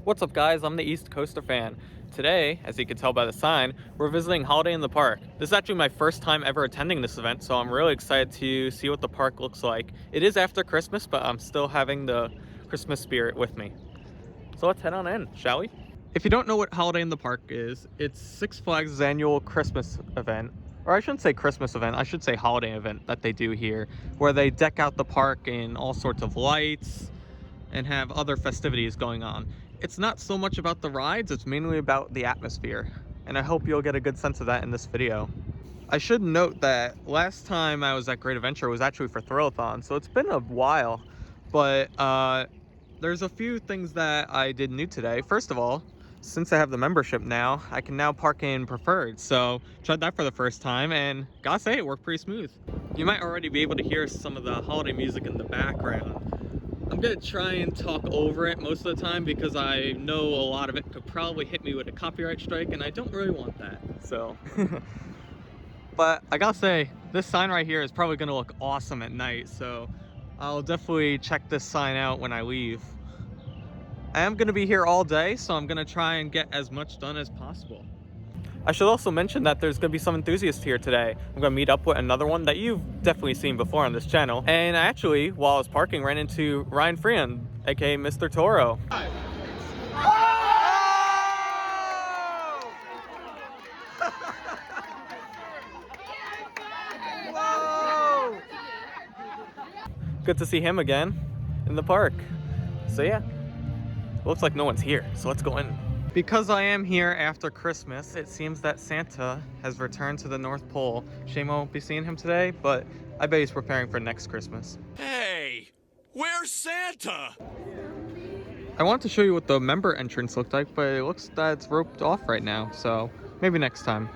What's up guys, I'm the East Coaster fan. Today, as you can tell by the sign, we're visiting Holiday in the Park. This is actually my first time ever attending this event, so I'm really excited to see what the park looks like. It is after Christmas, but I'm still having the Christmas spirit with me. So let's head on in, shall we? If you don't know what Holiday in the Park is, it's Six Flags' annual Christmas event. Or I shouldn't say Christmas event, I should say holiday event that they do here, where they deck out the park in all sorts of lights and have other festivities going on. It's not so much about the rides, it's mainly about the atmosphere. And I hope you'll get a good sense of that in this video. I should note that last time I was at Great Adventure was actually for Thrillathon, so it's been a while. But there's a few things that I did new today. First of all, since I have the membership now, I can now park in Preferred. So tried that for the first time and gotta say it worked pretty smooth. You might already be able to hear some of the holiday music in the background. I'm gonna try and talk over it most of the time because I know a lot of it could probably hit me with a copyright strike and I don't really want that, so. But I gotta say, this sign right here is probably gonna look awesome at night, so I'll definitely check this sign out when I leave. I am gonna be here all day, so I'm gonna try and get as much done as possible. I should also mention that there's going to be some enthusiasts here today. I'm going to meet up with another one that you've definitely seen before on this channel. And actually, while I was parking, ran into Ryan Freehan, aka Mr. Toro. Whoa! Good to see him again in the park. So yeah, looks like no one's here, so let's go in. Because I am here after Christmas, it seems that Santa has returned to the North Pole. Shame I won't be seeing him today, but I bet he's preparing for next Christmas. Hey, where's Santa? I wanted to show you what the member entrance looked like, but it looks that it's roped off right now, so maybe next time.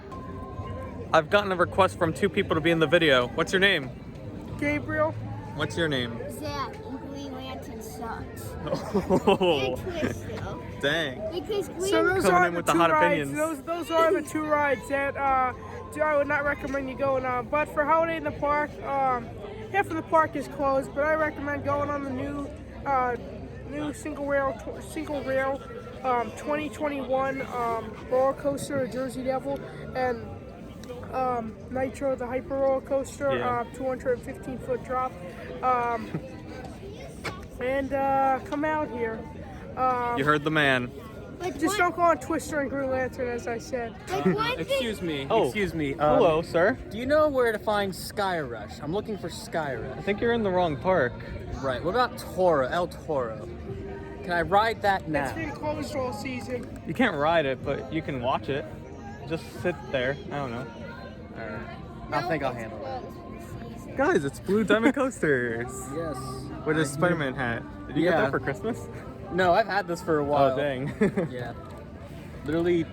I've gotten a request from 2 people to be in the video. What's your name? Gabriel. What's your name? Zach, and Green Lantern sucks. Oh, And Twister. dang. Because Green So those Coming are in the with the two hot rides. opinions. Those are the 2 rides that I would not recommend you going on. But for Holiday in the Park, half of the park is closed, but I recommend going on the new single rail 2021 roller coaster, Jersey Devil, and Nitro, the Hyper roller coaster, Yeah. 215-foot drop, and come out here. You heard the man. But Just don't go on Twister and Green Lantern, as I said. Excuse me. Oh. Excuse me. Hello, sir. Do you know where to find Sky Rush? I'm looking for Sky I Rush. think you're in the wrong park. Right. What about Toro? El Toro. Can I ride that It's now? been closed all season. You can't ride it, but you can watch it. Just sit there. I don't know. Alright. I think I'll handle it. Guys, it's Blue Diamond Coasters Yes. with his Spider-Man hat. Did you get Yeah. that for Christmas? No, I've had this for a while. Oh, dang. Yeah. Literally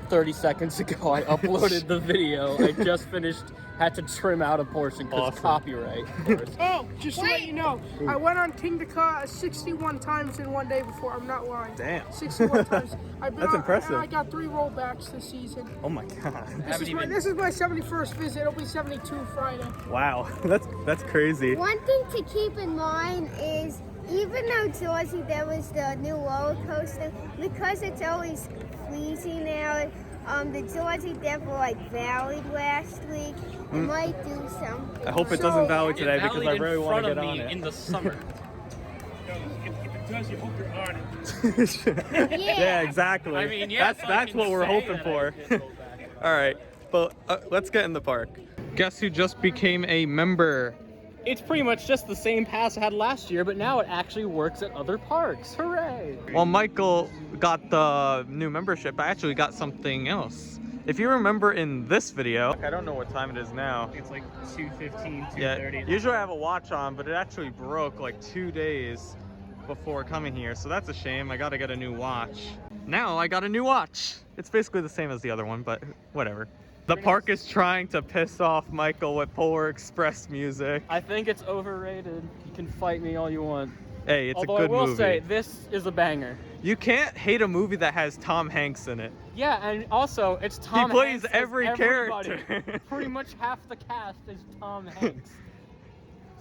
30 seconds ago, I uploaded the video. I just finished, had to trim out a portion because Awesome. copyright. Of course. Oh, just to let you know, I went on King Ka 61 times in one day before. I'm not lying. Damn. 61 times. I've been That's on, impressive. And I got 3 rollbacks this season. Oh my god. This is my 71st visit. It'll be 72 Friday. Wow. That's crazy. one thing to keep in mind is, even though Jersey there was the new roller coaster, because it's always freezing now, the Jersey Devil vallied last week. It might do something. I hope it doesn't valley today because I really want to get on it. in the summer. Yeah, exactly. I mean, yes, I that's can what we're say hoping that for. I did hold back. All right, but let's get in the park. Guess who just became a member? It's pretty much just the same pass I had last year, but now it actually works at other parks. Hooray! Well, Michael got the new membership. I actually got something else. If you remember in this video, I don't know what time it is now. It's like 2:15, 2:30. Yeah, usually I have a watch on, but it actually broke like 2 days before coming here, so that's a shame. I gotta get a new watch. Now I got a new watch. It's basically the same as the other one, but whatever. The park is trying to piss off Michael with Polar Express music. I think it's overrated. You can fight me all you want. Hey, it's Although a good I will movie. say, this is a banger. You can't hate a movie that has Tom Hanks in it. Yeah, and also, it's Tom plays Hanks as every everybody. character. Pretty much half the cast is Tom Hanks.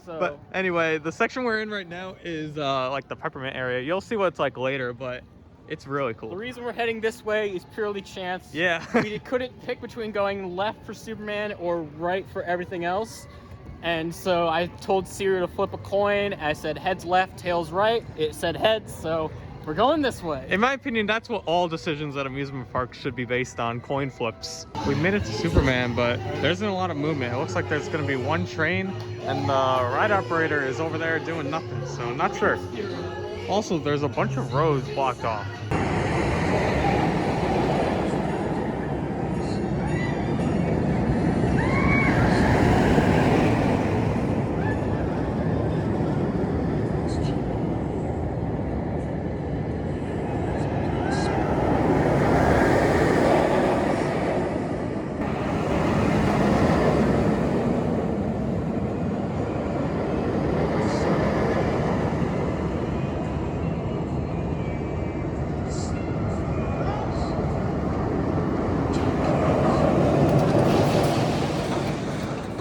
So, But anyway, the section we're in right now is like the peppermint area. You'll see what it's like later, but It's really The cool. reason we're heading this way is purely chance. Yeah. We couldn't pick between going left for Superman or right for everything else. And so I told Siri to flip a coin. I said heads left, tails right. It said heads, so we're going this way. In my opinion, that's what all decisions at amusement parks should be based on, coin flips. We made it to Superman, but there isn't a lot of movement. It looks like there's gonna be one train and the ride operator is over there doing nothing, so I'm not sure. Also, there's a bunch of roads blocked off.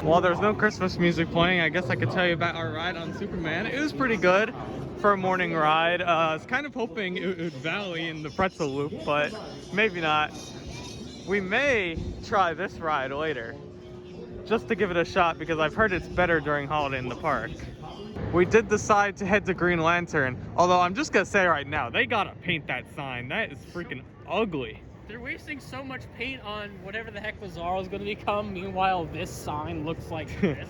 While there's no Christmas music playing, I guess I could tell you about our ride on Superman. It was pretty good for a morning ride. I was kind of hoping it would valley in the pretzel loop, but maybe not. We may try this ride later, just to give it a shot, because I've heard it's better during Holiday in the Park. We did decide to head to Green Lantern, although I'm just gonna say right now, they gotta paint that sign. That is freaking ugly. They're wasting so much paint on whatever the heck Bizarro is going to become. Meanwhile, this sign looks like this.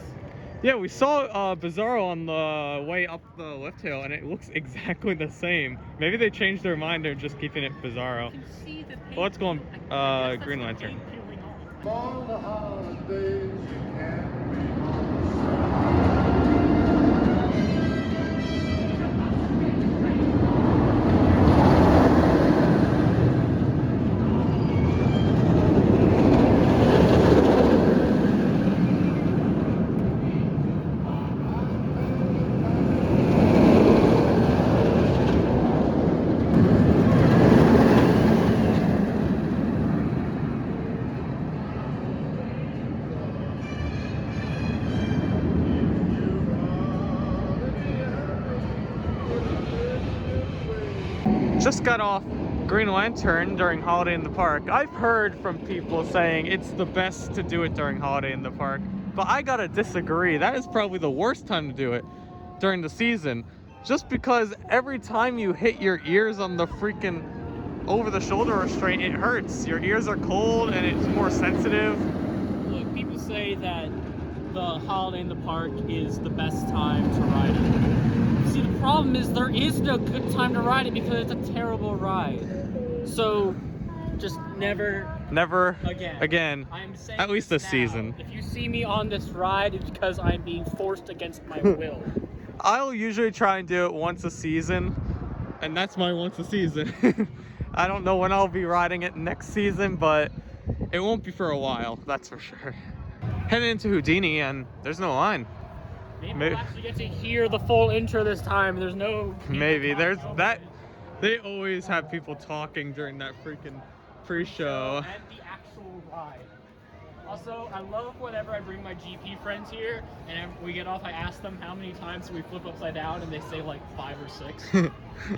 Yeah, we saw Bizarro on the way up the lift hill, and it looks exactly the same. Maybe they changed their mind, they're just keeping it Bizarro. You can see the paint. Well, let's go on I guess that's Green the Lantern. paint peeling off. All the holidays you can Just got off Green Lantern during Holiday in the Park. I've heard from people saying it's the best to do it during Holiday in the Park, but I gotta disagree. That is probably the worst time to do it during the season, just because every time you hit your ears on the freaking over-the-shoulder restraint, it hurts. Your ears are cold and it's more sensitive. Look, people say that the Holiday in the Park is the best time to ride it. See, the problem is there is no good time to ride it because it's a terrible ride. So, just never Again. I'm saying At least this this now. season. If you see me on this ride, it's because I'm being forced against my will. I'll usually try and do it once a season, and that's my once a season. I don't know when I'll be riding it next season, but it won't be for a while, that's for sure. Heading into Houdini, and there's no line. Maybe Maybe- we'll actually get to hear the full intro this time. There's no... Maybe. There's that. They always have people talking during that freaking pre-show. And the actual ride. Also, I love whenever I bring my GP friends here and we get off, I ask them how many times we flip upside down and they say like 5 or 6. And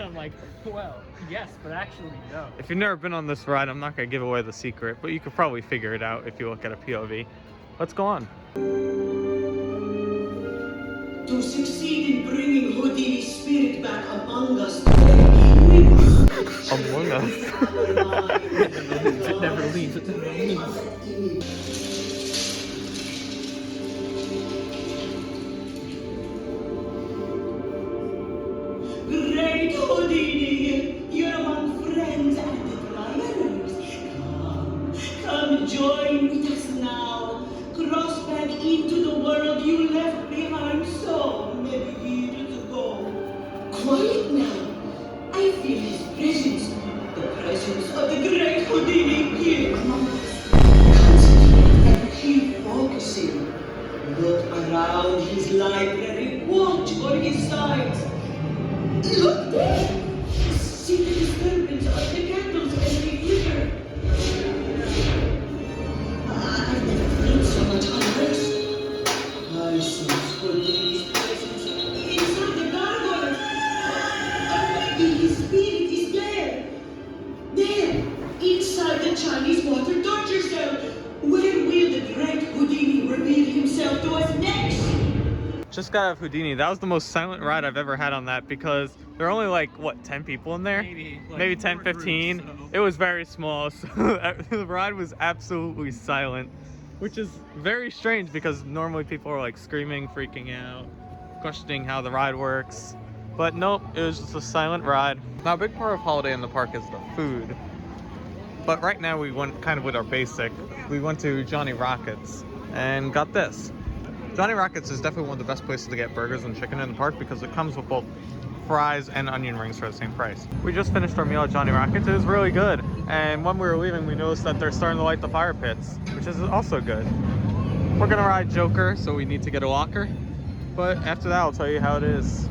I'm like, well, yes, but actually no. If you've never been on this ride, I'm not going to give away the secret, but you could probably figure it out if you look at a POV. Let's go on. To succeed in bringing Houdini's spirit back among us, we must Among Us. It never leaves. It never leaves. Great Houdini, you're among friends and admirers. Come join with us now. Cross back into the world you left behind so many years ago. Quiet now. I feel his presence. The presence of the great Houdini here among us. Concentrate and keep focusing. Look around his library. Watch for his signs. Look there! See the disturbance of the candles as they flicker. I've never felt so much unrest. I sense Houdini's presence inside the gargoyle. Or maybe his spirit is there, just got out of Houdini. That was the most silent ride I've ever had on that because there are only like, what, 10 people in there? Maybe 10, 15. It was very small, so the ride was absolutely silent, which is very strange because normally people are like screaming, freaking out, questioning how the ride works. But nope, it was just a silent ride. Now, a big part of Holiday in the Park is the food. But right now we went kind of with our basic. We went to Johnny Rockets and got this. Johnny Rockets is definitely one of the best places to get burgers and chicken in the park because it comes with both fries and onion rings for the same price. We just finished our meal at Johnny Rockets. It was really good. And when we were leaving, we noticed that they're starting to light the fire pits, which is also good. We're gonna ride Joker, so we need to get a walker. But after that, I'll tell you how it is.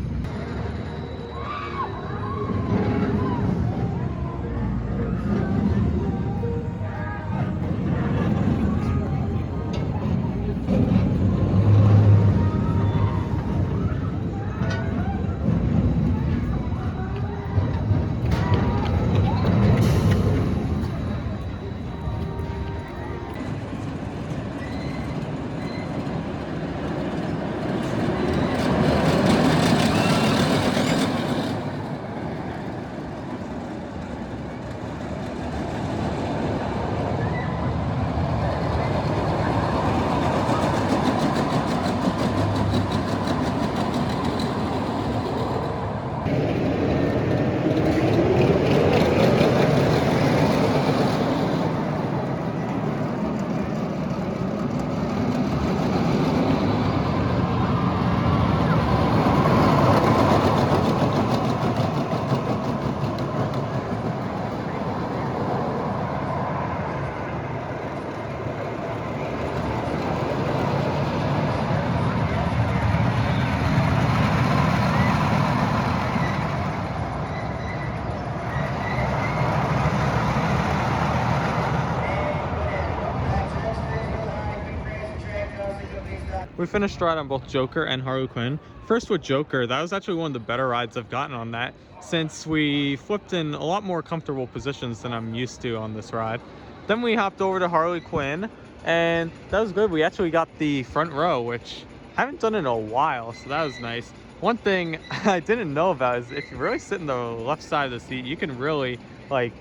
We finished the ride on both Joker and Harley Quinn. First with Joker, that was actually one of the better rides I've gotten on that since we flipped in a lot more comfortable positions than I'm used to on this ride. Then we hopped over to Harley Quinn and that was good. We actually got the front row, which I haven't done in a while, so that was nice. One thing I didn't know about is if you really sit in the left side of the seat, you can really like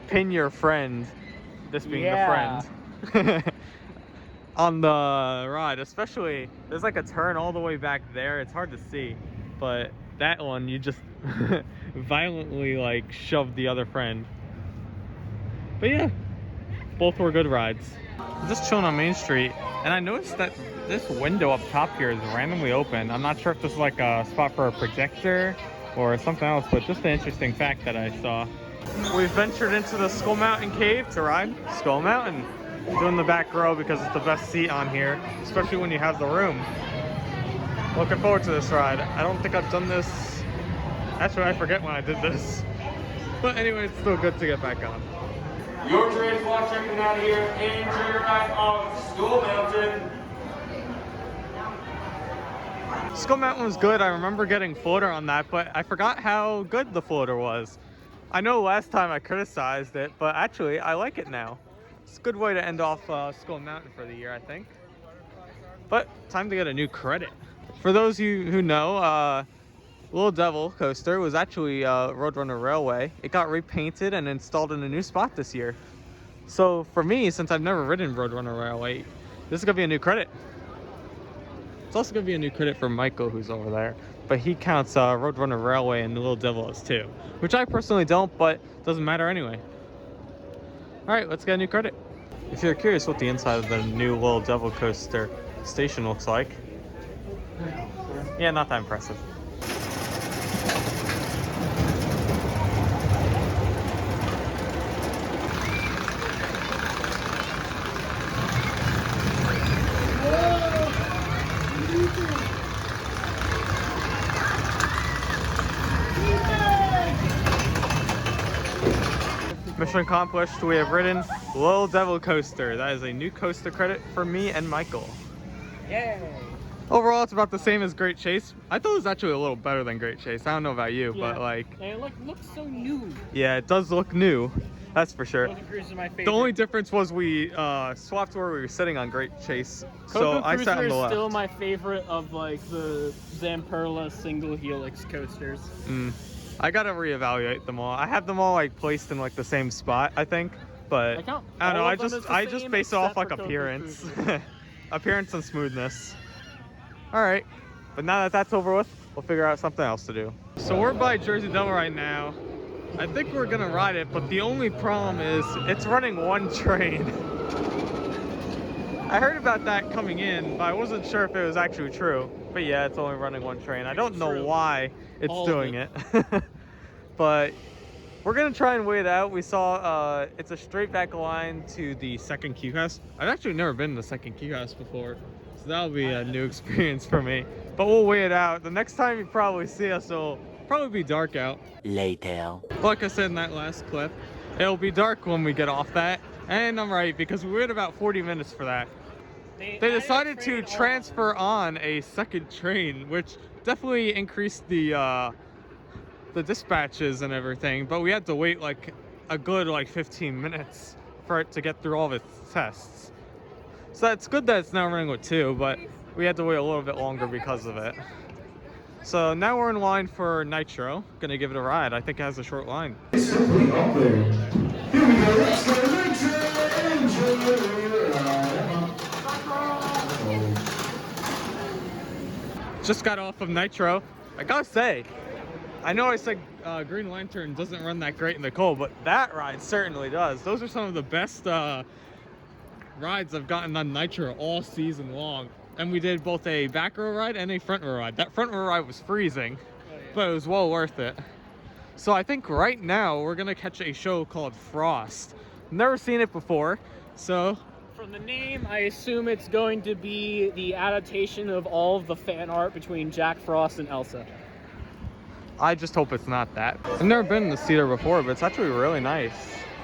pin your friend, this being the friend, on the ride. Especially there's like a turn all the way back there. It's hard to see, but that one you just violently like shoved the other friend. But yeah, both were good rides. I'm just chilling on Main Street and I noticed that this window up top here is randomly open. I'm not sure if this is like a spot for a projector or something else, but just an interesting fact that I saw. We've ventured into the Skull Mountain Cave to ride Skull Mountain. Doing the back row because it's the best seat on here, especially when you have the room. Looking forward to this ride. I don't think I've done this. Actually, I forget when I did this. But anyway, it's still good to get back on. Your train's watch checking out here. Enjoy your ride on Skull Mountain. Skull Mountain was good. I remember getting floater on that, but I forgot how good the floater was. I know last time I criticized it, but actually I like it now. It's a good way to end off Skull Mountain for the year, I think. But time to get a new credit. For those of you who know, Little Devil coaster was actually Roadrunner Railway. It got repainted and installed in a new spot this year. So for me, since I've never ridden Roadrunner Railway, this is gonna be a new credit. It's also gonna be a new credit for Michael, who's over there. But he counts Roadrunner Railway and Little Devil as two, which I personally don't, but doesn't matter anyway. All right, let's get a new credit. If you're curious what the inside of the new Little Devil coaster station looks like, yeah, not that impressive. Mission accomplished. We have ridden Little Devil coaster. That is a new coaster credit for me and Michael. Yay! Overall, it's about the same as Great Chase. I thought it was actually a little better than Great Chase. I don't know about you, but like... It looks so new. Yeah, it does look new. That's for sure. Coco Cruiser is my favorite. The only difference was we swapped where we were sitting on Great Chase. So Coco I Cruiser sat on the is left. still my favorite of like the Zamperla single helix coasters. I gotta reevaluate them all. I have them all like placed in like the same spot, I think. But I count I don't know. all I of them as the I just same base it off except like for Coco appearance, Cruiser. appearance and smoothness. All right, but now that that's over with, we'll figure out something else to do. So we're by Jersey Devil right now. I think we're gonna ride it, but the only problem is it's running one train. I heard about that coming in, but I wasn't sure if it was actually true. But yeah, it's only running one train. I don't know why it's All of doing it. But we're gonna try and wait it out. We saw it's a straight back line to the second Q house. I've actually never been to the second Q house before, so that'll be a new experience for me. But we'll wait it out. The next time you probably see us, it'll probably be dark out. Later. Like I said in that last clip, it'll be dark when we get off that. And I'm right, because we waited about 40 minutes for that. They decided to transfer on a second train, which definitely increased the dispatches and everything, but we had to wait like a good like 15 minutes for it to get through all of its tests. So it's good that it's now running with two, but we had to wait a little bit longer because of it. So now we're in line for Nitro. Gonna give it a ride. I think it has a short line. Simply up there. Here we go. Let's go. Just got off of Nitro. I gotta say, I know I said Green Lantern doesn't run that great in the cold, but that ride certainly does. Those are some of the best rides I've gotten on Nitro all season long. And we did both a back row ride and a front row ride. That front row ride was freezing, but it was well worth it. So I think right now we're gonna catch a show called Frost. Never seen it before, so From the name, I assume it's going to be the adaptation of all of the fan art between Jack Frost and Elsa. I just hope it's not that. I've never been in this theater before, but it's actually really nice.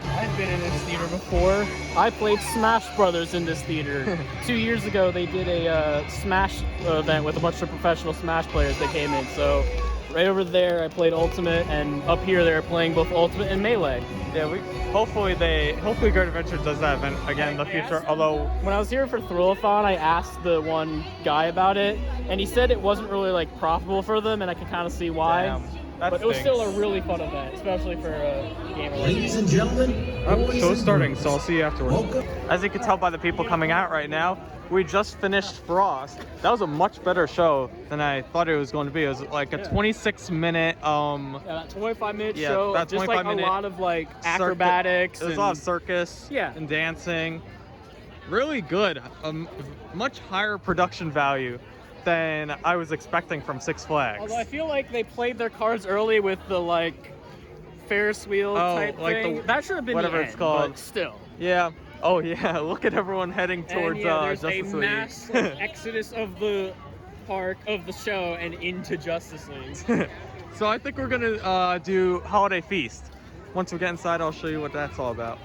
I've been in this theater before. I played Smash Brothers in this theater. 2 years ago, they did a Smash event with a bunch of professional Smash players that came in. So right over there, I played Ultimate, and up here, they're playing both Ultimate and Melee. Yeah, hopefully Great Adventure does that event again in the future. Although When I was here for Thrillathon, I asked the one guy about it, and he said it wasn't really like profitable for them, and I can kind of see why. Damn, that but it was stinks. still a really fun event, especially for a gamer like me. Ladies and gentlemen, show's starting, so I'll see you afterwards. As you can tell by the people coming out right now, we just finished Frost. That was a much better show than I thought it was going to be. It was like a 26-minute Yeah, that 25-minute Yeah, show, that just like a 25-minute lot of like acrobatics. There was a lot of circus Yeah. and dancing. Really good. Much higher production value than I was expecting from Six Flags. Although I feel like they played their cards early with the like Ferris wheel type like thing. the- That should have been whatever the it's end, called. but still. Yeah. Oh yeah. Look at everyone heading towards and yeah, there's Justice a League. mass like, exodus of the park of the show and into Justice League. So I think we're gonna do Holiday Feast. Once we get inside, I'll show you what that's all about.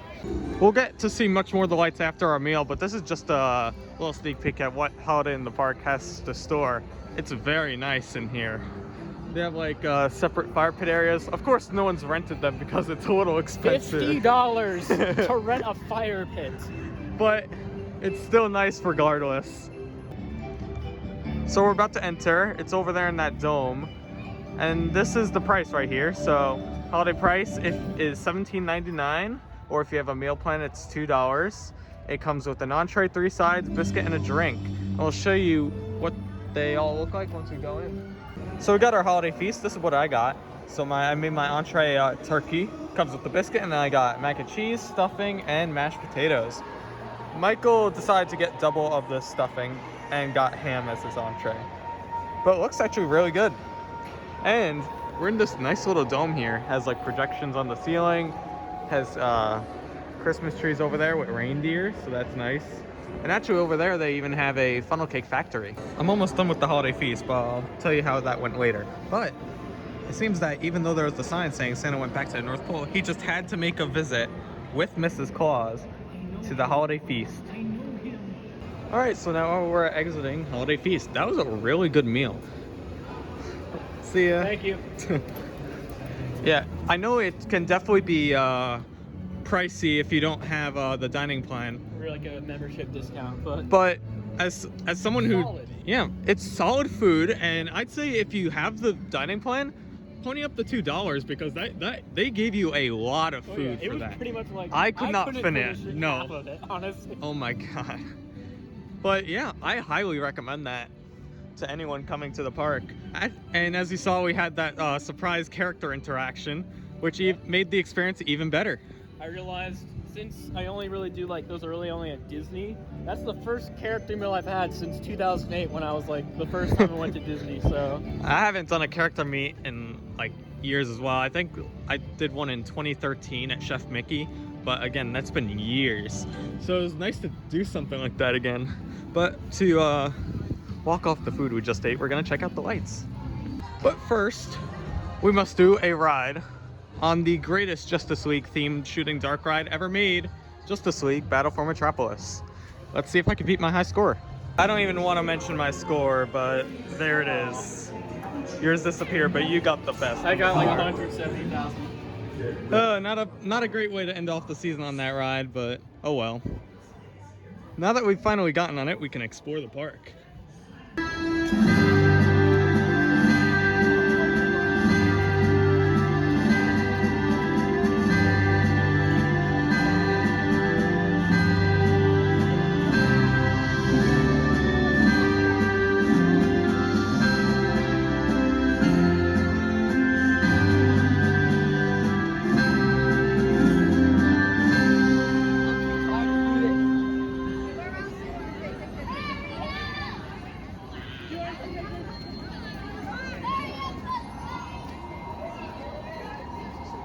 We'll get to see much more of the lights after our meal, but this is just a little sneak peek at what Holiday in the Park has to store. It's very nice in here. They have like separate fire pit areas. Of course, no one's rented them because it's a little expensive. $50 to rent a fire pit. But it's still nice regardless. So we're about to enter. It's over there in that dome. And this is the price right here. So holiday price is $17.99, or if you have a meal plan, it's $2. It comes with an entree, 3 sides, biscuit, and a drink. And I'll show you what they all look like once we go in. So we got our holiday feast. This is what I got. So I made my entree turkey. Comes with the biscuit, and then I got mac and cheese, stuffing, and mashed potatoes. Michael decided to get double of the stuffing and got ham as his entree. But it looks actually really good. And we're in this nice little dome here. Has like projections on the ceiling. Has Christmas trees over there with reindeer, so that's nice. And actually over there they even have a funnel cake factory. I'm almost done with the holiday feast, but I'll tell you how that went later. But it seems that even though there was the sign saying Santa went back to the North Pole, he just had to make a visit with Mrs. Claus to the holiday feast. All right, so now we're exiting holiday feast. That was a really good meal. See ya. Thank you. Yeah, I know it can definitely be pricey if you don't have the dining plan. Or like a membership discount, But as someone who, solid. yeah, it's solid food, and I'd say if you have the dining plan, pony up the $2 because that they gave you a lot of food it for was that. pretty much like I could not couldn't finish. half No. of it, honestly. Oh my god. But yeah, I highly recommend that to anyone coming to the park. And as you saw, we had that surprise character interaction, which made the experience even better. I realized since I only really do like those early only at Disney, that's the first character meal I've had since 2008 when I was like the first time I went to Disney. So I haven't done a character meet in like years as well. I think I did one in 2013 at Chef Mickey, but again, that's been years. So it was nice to do something like that again. But to walk off the food we just ate, we're gonna check out the lights. But first, we must do a ride on the greatest Justice League themed shooting dark ride ever made, Justice League Battle for Metropolis. Let's see if I can beat my high score. I don't even want to mention my score, but there it is. Yours disappeared, but you got the best. I got like 170,000. Not a great way to end off the season on that ride, but oh well. Now that we've finally gotten on it, we can explore the park.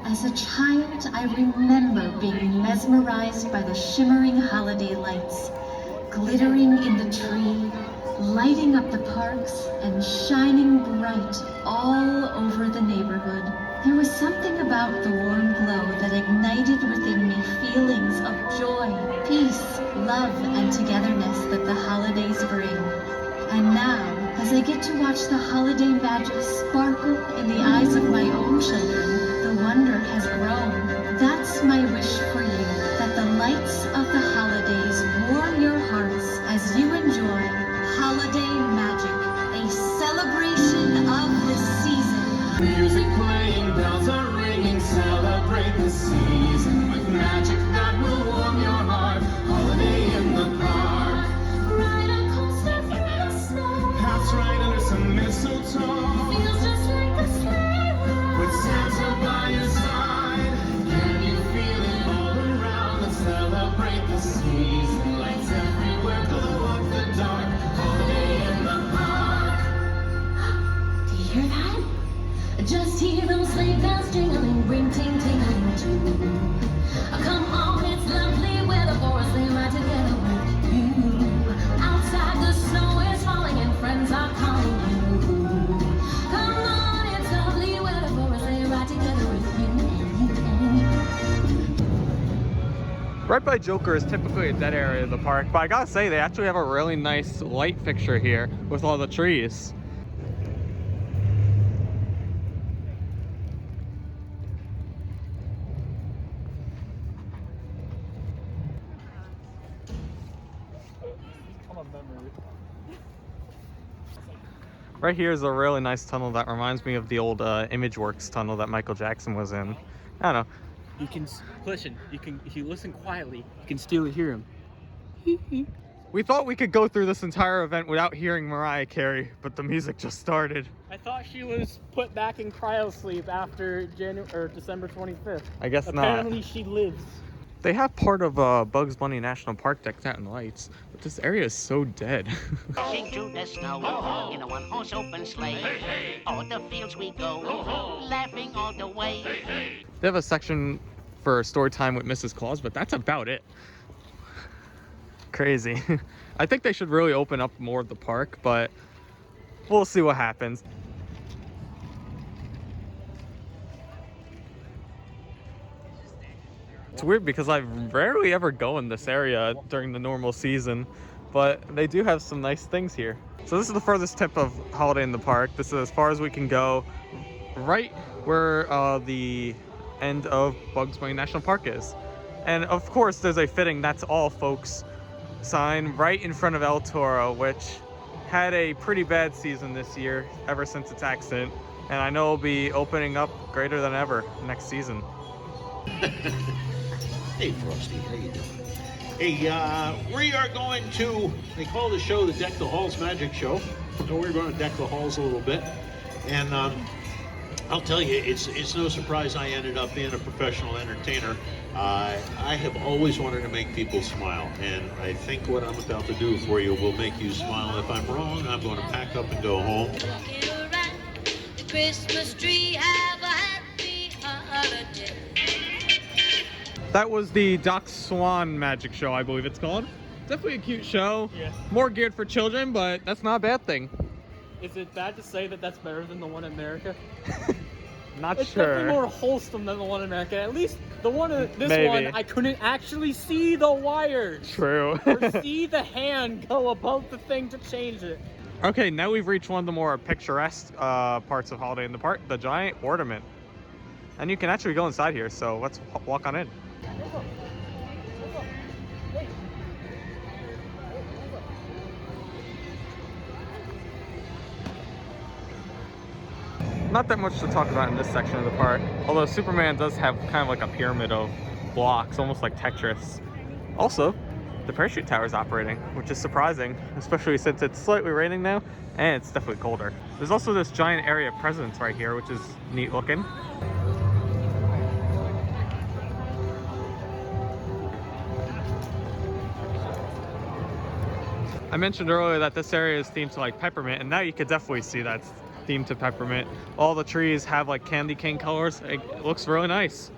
As a child, I remember being mesmerized by the shimmering holiday lights, glittering in the tree, lighting up the parks, and shining bright all over the neighborhood. There was something about the warm glow that ignited within me feelings of joy, peace, love, and togetherness that the holidays bring. And now, as I get to watch the holiday magic sparkle in the eyes of my own children, the wonder has grown. That's my wish for you, that the lights of the holidays warm your hearts as you enjoy Holiday Magic, a celebration of the season. Music playing, bells are ringing, celebrate the season with magic that will warm your heart. Holiday in the park. Ride a coaster through the snow. Paths right under some mistletoe. Feels just like a sleigh ride. With Santa by your side, can you feel it all around? Let's celebrate the season. Lights everywhere, glow up the dark. Holiday in the park. Do you hear that? Just hear those sleigh bells jingling, ring ting tingling too. Come on, it's lovely weather for a sleigh ride together with you. Outside the snow is falling and friends are calling you. Come on, it's lovely weather for a sleigh ride together with you. Right by Joker is typically a dead area of the park, but I gotta say, they actually have a really nice light fixture here with all the trees. Right here is a really nice tunnel that reminds me of the old ImageWorks tunnel that Michael Jackson was in. I don't know. You can listen. If you listen quietly, you can still hear him. We thought we could go through this entire event without hearing Mariah Carey, but the music just started. I thought she was put back in cryo sleep after December 25th. I guess not. Apparently she lives. They have part of Bugs Bunny National Park decked out in lights, but this area is so dead. Dashing through the snow in a one-horse open sleigh. O'er the fields we go, laughing all the way. They have a section for story time with Mrs. Claus, but that's about it. Crazy. I think they should really open up more of the park, but we'll see what happens. It's weird because I rarely ever go in this area during the normal season, but they do have some nice things here. So this is the furthest tip of Holiday in the Park. This is as far as we can go, right where the end of Bugs Bunny National Park is. And of course, there's a fitting "That's all, folks" sign right in front of El Toro, which had a pretty bad season this year ever since its accident. And I know it'll be opening up greater than ever next season. Hey Frosty, how you doing? Hey, we are going to, they call the show the Deck the Halls Magic Show. So we're going to deck the halls a little bit. And I'll tell you, it's no surprise I ended up being a professional entertainer. I have always wanted to make people smile, and I think what I'm about to do for you will make you smile. If I'm wrong, I'm going to pack up and go home. The Christmas tree, have a happy holiday. That was the Doc Swan Magic Show, I believe it's called. Definitely a cute show. Yeah. More geared for children, but that's not a bad thing. Is it bad to say that that's better than the one in America? Not It's sure. definitely more wholesome than the one in America. At least the one this Maybe. one, I couldn't actually see the wires. True. Or see the hand go above the thing to change it. Okay, now we've reached one of the more picturesque parts of Holiday in the Park, the giant ornament. And you can actually go inside here, so let's walk on in. Not that much to talk about in this section of the park, although Superman does have kind of like a pyramid of blocks, almost like Tetris. Also, the parachute tower is operating, which is surprising, especially since it's slightly raining now, and it's definitely colder. There's also this giant area of presents right here, which is neat looking. I mentioned earlier that this area is themed to like peppermint, and now you could definitely see that's themed to peppermint. All the trees have like candy cane colors. It looks really nice.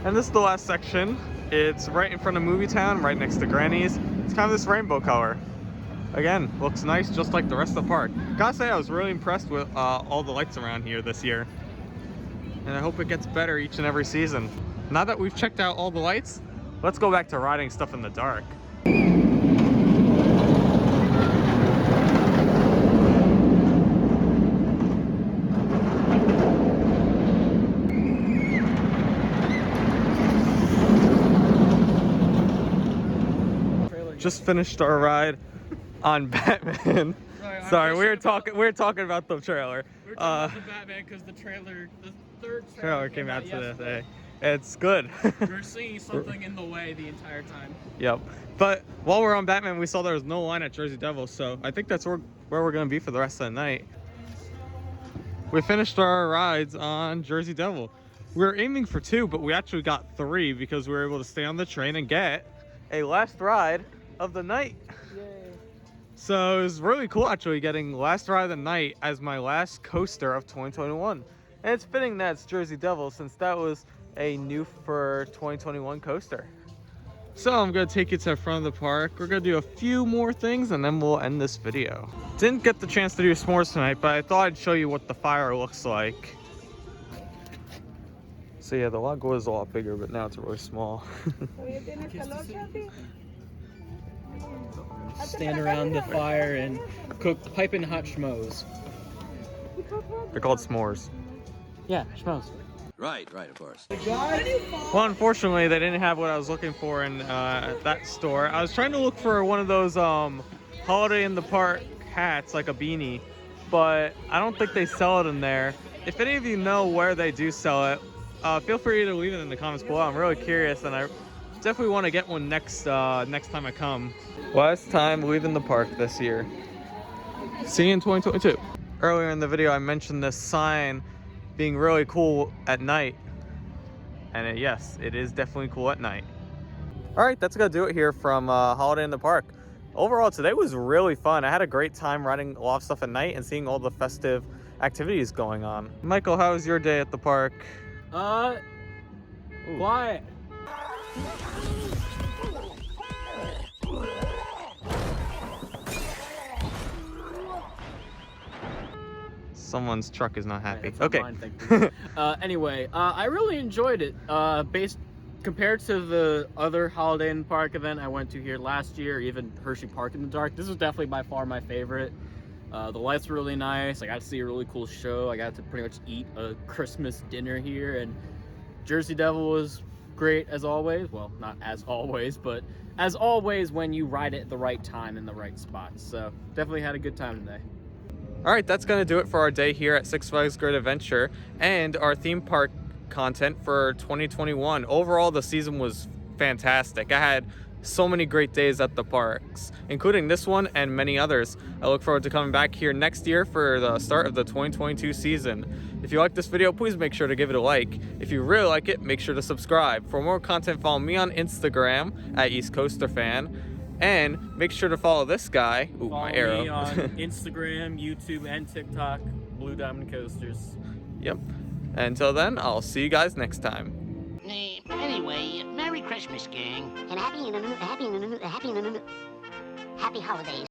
And this is the last section. It's right in front of Movie Town, right next to Granny's. It's kind of this rainbow color. Again, looks nice just like the rest of the park. Gotta say, I was really impressed with all the lights around here this year. And I hope it gets better each and every season. Now that we've checked out all the lights, let's go back to riding stuff in the dark. Just finished our ride on Batman. Sorry, we were talking about the trailer. We're talking about the Batman because the third Trailer came out today. It's good. We're seeing something in the way the entire time. Yep. But while we're on Batman, we saw there was no line at Jersey Devil, so I think that's where we're gonna be for the rest of the night. We finished our rides on Jersey Devil. We were aiming for 2, but we actually got 3 because we were able to stay on the train and get a last ride of the night. Yay. So it was really cool actually getting last ride of the night as my last coaster of 2021. And it's fitting that it's Jersey Devil since that was a new for 2021 coaster. So I'm gonna take you to the front of the park. We're gonna do a few more things and then we'll end this video. Didn't get the chance to do s'mores tonight, but I thought I'd show you what the fire looks like. So yeah, the log was a lot bigger, but now it's really small. Stand around the fire and cook piping hot schmoes. They're called s'mores. Yeah, schmoes. Right, of course. Well, unfortunately, they didn't have what I was looking for in that store. I was trying to look for one of those Holiday in the Park hats, like a beanie, but I don't think they sell it in there. If any of you know where they do sell it, feel free to leave it in the comments below. I'm really curious, and I definitely want to get one next time I come. Last time leaving the park this year. See you in 2022. Earlier in the video, I mentioned this sign being really cool at night. And yes, it is definitely cool at night. All right, that's gonna do it here from Holiday in the Park. Overall, today was really fun. I had a great time riding a lot of stuff at night and seeing all the festive activities going on. Michael, how was your day at the park? Quiet. Someone's truck is not happy. That's not Okay. mine, thank you. Anyway, I really enjoyed it. Compared to the other Holiday in the Park event I went to here last year, even Hershey Park in the Dark, this was definitely by far my favorite. The lights were really nice. I got to see a really cool show. I got to pretty much eat a Christmas dinner here, and Jersey Devil was great as always. Well, not as always, but as always when you ride it at the right time in the right spots. So definitely had a good time today. All right, that's gonna do it for our day here at Six Flags Great Adventure and our theme park content for 2021. Overall, the season was fantastic. I had so many great days at the parks, including this one and many others. I look forward to coming back here next year for the start of the 2022 season. If you like this video, please make sure to give it a like. If you really like it, make sure to subscribe. For more content, follow me on Instagram at East Coaster Fan. And make sure to follow this guy. Ooh, Follow my arrow. me on Instagram, YouTube, and TikTok, Blue Diamond Coasters. Yep. Until then, I'll see you guys next time. Anyway, Merry Christmas, gang. And happy holidays.